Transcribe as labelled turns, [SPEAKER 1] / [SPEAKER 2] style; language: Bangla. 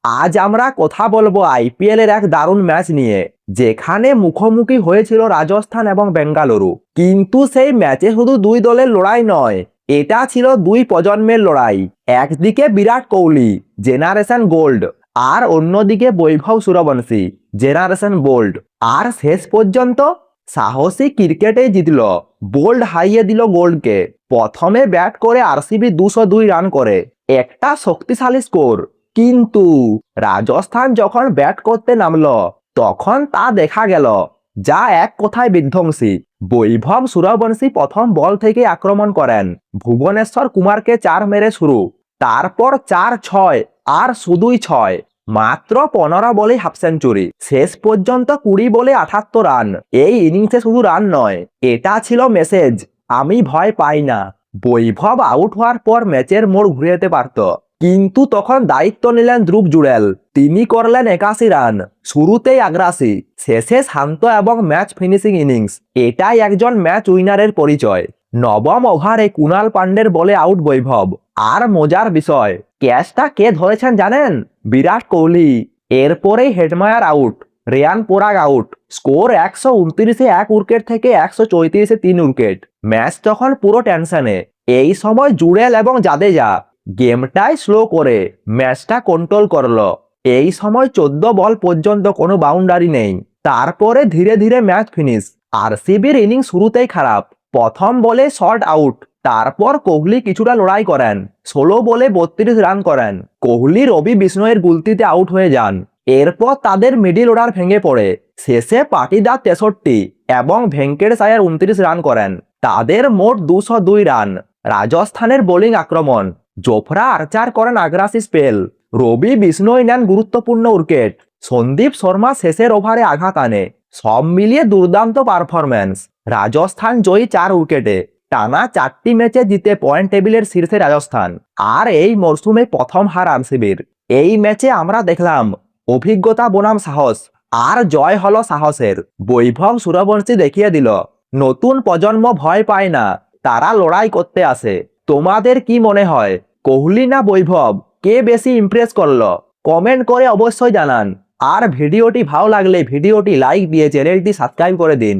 [SPEAKER 1] আজ আমরা কথা বলবো আইপিএল এর এক দারুণ ম্যাচ নিয়ে, যেখানে মুখোমুখি হয়েছিল রাজস্থান এবং বেঙ্গালুরু। কিন্তু সেই ম্যাচে শুধু দুই দলের লড়াই নয়, এটা ছিল দুই প্রজন্মের লড়াই। একদিকে বিরাট কোহলি, জেনারেশন গোল্ড, আর অন্যদিকে বৈভব সূর্যবংশী, জেনারেশন বোল্ড। আর শেষ পর্যন্ত সাহসী ক্রিকেটে জিতল, বোল্ড হারিয়ে দিল গোল্ডকে। প্রথমে ব্যাট করে আরসিবি 202 রান করে, একটা শক্তিশালী স্কোর। কিন্তু রাজস্থান যখন ব্যাট করতে নামলো, তখন তা দেখা গেল যা এক কথায় বিধ্বংসী। বৈভব সূর্যবংশী প্রথম বল থেকে আক্রমণ করেন, ভুবনেশ্বর কুমারকে 4 মেরে শুরু, তারপর 4-6 আর শুধুই 6। মাত্র 15 বলে হাফ সেঞ্চুরি, শেষ পর্যন্ত 20 বলে 78 রান। এই ইনিংসে শুধু রান নয়, এটা ছিল মেসেজ, আমি ভয় পাই না। বৈভব আউট হওয়ার পর ম্যাচের মোড় ঘুরে যেতে পারত, কিন্তু তখন দায়িত্ব নিলেন ধ্রুব জুড়েল। তিনি করলেন 81 রান, শুরুতেই আগ্রাসী, শেষে শান্ত এবং ম্যাচ ফিনিশিং ইনিংস। এটাই একজন ম্যাচ উইনারের পরিচয়। নবম ওভারে কুণাল পান্ডের বলে আউট বৈভব। আর মজার বিষয়, ক্যাচটা কে ধরেছেন জানেন? বিরাট কোহলি। এরপরেই Hetmyer out, Riyan Parag out. Score 129-এ 1 উইকেট থেকে 134-এ 3 উইকেট। ম্যাচ তখন পুরো টেনশনে। এই সময় জুড়েল এবং জাদেজা গেমটাই স্লো করে ম্যাচটা কন্ট্রোল করলো। এই সময় 14 বল পর্যন্ত কোনো বাউন্ডারি নেই। তারপরে ধীরে ধীরে ম্যাচ ফিনিশ। আরসিবির ইনিংস শুরুতেই খারাপ, প্রথম বলে শর্ট আউট। তারপর কোহলি কিছুটা লড়াই করেন, 16 বলে 32 রান করেন। কোহলি রবি বিষ্ণয়ের গুলতিতে আউট হয়ে যান। এরপর তাদের মিডিল অর্ডার ভেঙে পড়ে। শেষে পাটিদার 63 এবং ভেঙ্কটেশ আয়ার 29 রান করেন। তাদের মোট 202 রান। রাজস্থানের বোলিং আক্রমণ, জোফরা আর্চার করেন আগ্রাসী স্পেল, রবি বিষ্ণয় নেন গুরুত্বপূর্ণ উইকেট, সন্দীপ শর্মা শেষের ওভারে আঘাত আনে। সব মিলিয়ে দুর্দান্ত পারফরম্যান্স। রাজস্থান জয়ী 4 উইকেটে। টানা 4টি ম্যাচে জিতে পয়েন্ট টেবিলের শীর্ষে রাজস্থান। আর এই মরশুমে প্রথম হার আরসিবির। এই ম্যাচে আমরা দেখলাম অভিজ্ঞতা বনাম সাহস, আর জয় হলো সাহসের। বৈভব সূর্যবংশী দেখিয়ে দিল নতুন প্রজন্ম ভয় পায় না, তারা লড়াই করতে আসে। তোমাদের কি মনে হয়, কোহলি না বৈভব, কে বেশি ইমপ্রেস করলো? কমেন্ট করে অবশ্যই জানান। আর ভিডিওটি ভালো লাগলে ভিডিওটি লাইক দিয়ে চ্যানেলটি সাবস্ক্রাইব করে দিন।